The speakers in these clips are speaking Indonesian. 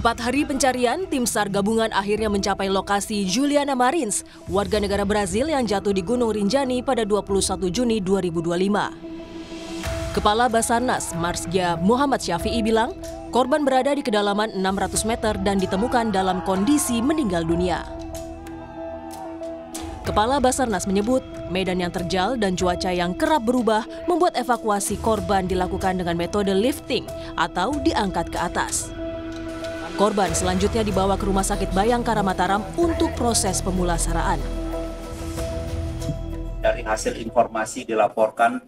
Empat hari pencarian, tim SAR gabungan akhirnya mencapai lokasi Juliana Marins, warga negara Brazil yang jatuh di Gunung Rinjani pada 21 Juni 2025. Kepala Basarnas, Marsdia Muhammad Syafi'i bilang, korban berada di kedalaman 600 meter dan ditemukan dalam kondisi meninggal dunia. Kepala Basarnas menyebut, medan yang terjal dan cuaca yang kerap berubah membuat evakuasi korban dilakukan dengan metode lifting atau diangkat ke atas. Korban selanjutnya dibawa ke Rumah Sakit Bayangkara Mataram untuk proses pemulasaraan. Dari hasil informasi dilaporkan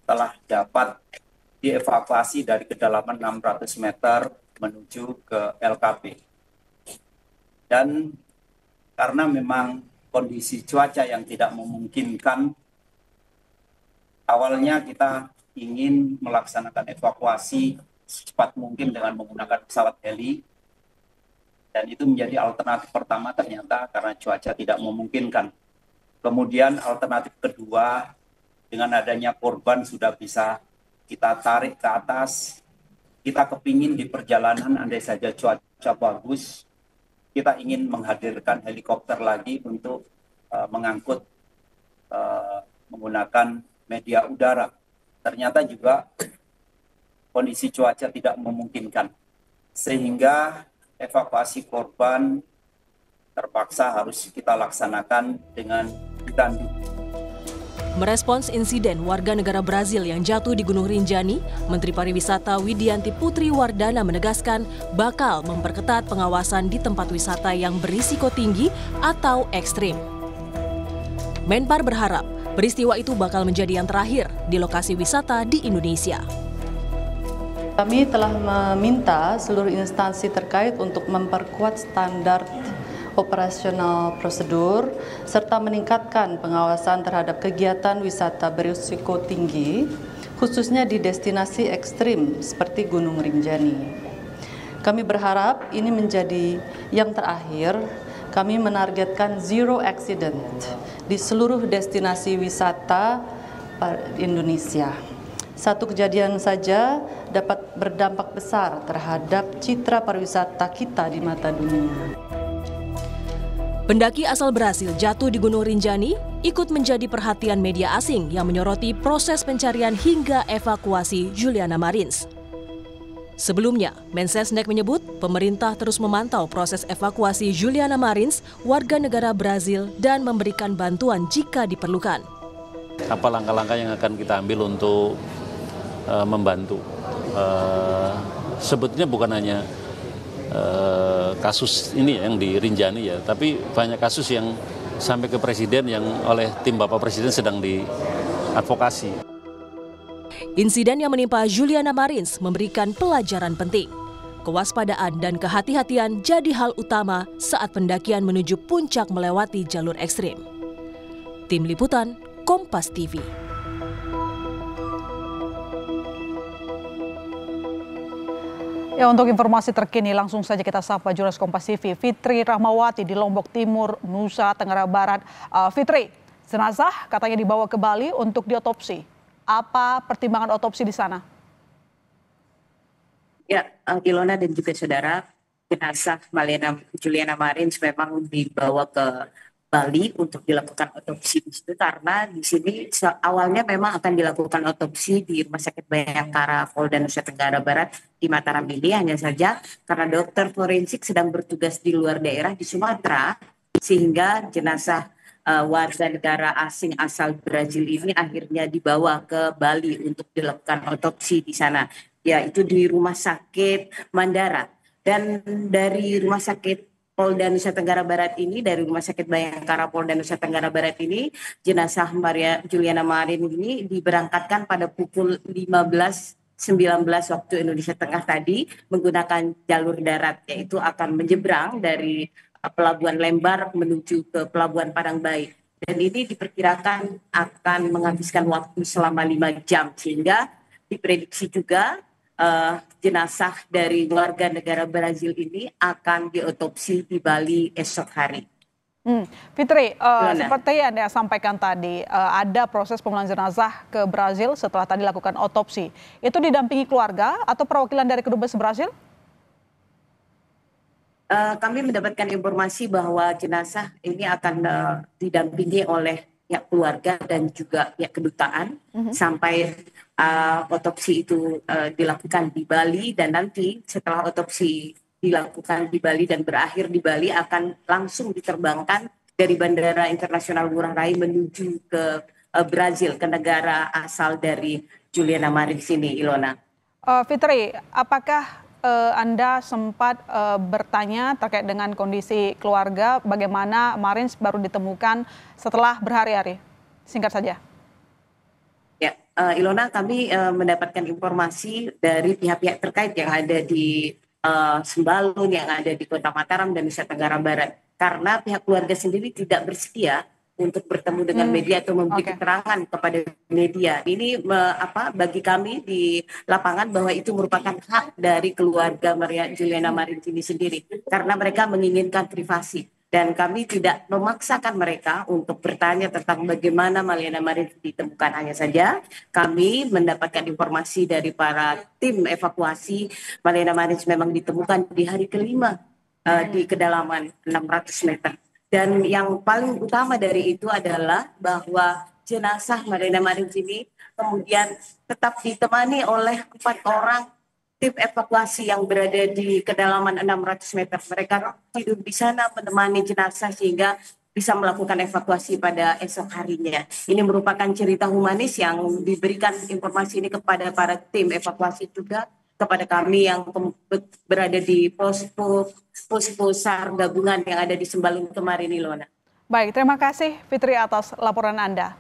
telah dapat dievakuasi dari kedalaman 600 meter menuju ke LKP. Dan karena memang kondisi cuaca yang tidak memungkinkan, awalnya kita ingin melaksanakan evakuasi secepat mungkin dengan menggunakan pesawat heli. Dan itu menjadi alternatif pertama ternyata karena cuaca tidak memungkinkan. Kemudian alternatif kedua, dengan adanya korban sudah bisa kita tarik ke atas. Kita kepingin di perjalanan andai saja cuaca bagus, kita ingin menghadirkan helikopter lagi untuk mengangkut menggunakan media udara. Ternyata juga kondisi cuaca tidak memungkinkan. Sehingga evakuasi korban terpaksa harus kita laksanakan dengan ditandu. Merespons insiden warga negara Brazil yang jatuh di Gunung Rinjani, Menteri Pariwisata Widianti Putri Wardana menegaskan bakal memperketat pengawasan di tempat wisata yang berisiko tinggi atau ekstrim. Menpar berharap peristiwa itu bakal menjadi yang terakhir di lokasi wisata di Indonesia. Kami telah meminta seluruh instansi terkait untuk memperkuat standar operasional prosedur serta meningkatkan pengawasan terhadap kegiatan wisata berisiko tinggi, khususnya di destinasi ekstrim seperti Gunung Rinjani. Kami berharap ini menjadi yang terakhir. Kami menargetkan zero accident di seluruh destinasi wisata Indonesia. Satu kejadian saja dapat berdampak besar terhadap citra pariwisata kita di mata dunia. Pendaki asal Brasil jatuh di Gunung Rinjani ikut menjadi perhatian media asing yang menyoroti proses pencarian hingga evakuasi Juliana Marins. Sebelumnya, Mensesnek menyebut pemerintah terus memantau proses evakuasi Juliana Marins, warga negara Brazil, dan memberikan bantuan jika diperlukan. Apa langkah-langkah yang akan kita ambil untuk membantu? Sebetulnya bukan hanya kasus ini yang di Rinjani ya, tapi banyak kasus yang sampai ke presiden yang oleh tim Bapak Presiden sedang diadvokasi. Insiden yang menimpa Juliana Marins memberikan pelajaran penting. Kewaspadaan dan kehati-hatian jadi hal utama saat pendakian menuju puncak melewati jalur ekstrim. Tim Liputan, Kompas TV. Ya, untuk informasi terkini langsung saja kita sapa jurnalis Kompas TV Fitri Rahmawati di Lombok Timur, Nusa Tenggara Barat. Fitri, jenazah katanya dibawa ke Bali untuk diotopsi. Apa pertimbangan otopsi di sana? Ya, Ilona dan juga saudara, jenazah Juliana Marins memang dibawa ke Bali untuk dilakukan otopsi di situ karena di sini awalnya memang akan dilakukan otopsi di Rumah Sakit Bayangkara Polda Nusa Tenggara Barat di Mataram ini, hanya saja karena dokter forensik sedang bertugas di luar daerah di Sumatera sehingga jenazah warga negara asing asal Brazil ini akhirnya dibawa ke Bali untuk dilakukan otopsi di sana, yaitu di Rumah Sakit Mandara. Dan dari Rumah Sakit Polda Nusa Tenggara Barat ini, dari Rumah Sakit Bayangkara Polda Nusa Tenggara Barat ini, jenazah Juliana Marins ini diberangkatkan pada pukul 15.19 waktu Indonesia Tengah tadi menggunakan jalur darat, yaitu akan menyeberang dari Pelabuhan Lembar menuju ke Pelabuhan Padangbayi. Dan ini diperkirakan akan menghabiskan waktu selama 5 jam, sehingga diprediksi juga jenazah dari warga negara Brazil ini akan diotopsi di Bali esok hari. Fitri, seperti yang Anda sampaikan tadi, ada proses pemulangan jenazah ke Brazil setelah tadi lakukan otopsi. Itu didampingi keluarga atau perwakilan dari kedubes Brazil? Kami mendapatkan informasi bahwa jenazah ini akan didampingi oleh pihak keluarga dan juga pihak kedutaan sampai otopsi itu dilakukan di Bali, dan nanti setelah otopsi dilakukan di Bali dan berakhir di Bali akan langsung diterbangkan dari Bandara Internasional Ngurah Rai menuju ke Brazil, ke negara asal dari Juliana Marins ini, Ilona. Fitri, apakah Anda sempat bertanya terkait dengan kondisi keluarga, bagaimana Marins baru ditemukan setelah berhari-hari? Singkat saja. Ya, Ilona, kami mendapatkan informasi dari pihak-pihak terkait yang ada di Sembalun, yang ada di Kota Mataram dan Nusa Tenggara Barat. Karena pihak keluarga sendiri tidak bersedia untuk bertemu dengan media atau memberi keterangan kepada media. Ini bagi kami di lapangan bahwa itu merupakan hak dari keluarga Maria Juliana Marins ini sendiri, karena mereka menginginkan privasi, dan kami tidak memaksakan mereka untuk bertanya tentang bagaimana Juliana Marins ditemukan. Hanya saja kami mendapatkan informasi dari para tim evakuasi, Juliana Marins memang ditemukan di hari kelima di kedalaman 600 meter. Dan yang paling utama dari itu adalah bahwa jenazah Juliana Marins ini kemudian tetap ditemani oleh 4 orang tim evakuasi yang berada di kedalaman 600 meter. Mereka tidur di sana menemani jenazah sehingga bisa melakukan evakuasi pada esok harinya. Ini merupakan cerita humanis yang diberikan informasi ini kepada para tim evakuasi, juga kepada kami yang berada di posko SAR gabungan yang ada di Sembalun kemarin, Ilona. Baik, terima kasih Fitri atas laporan Anda.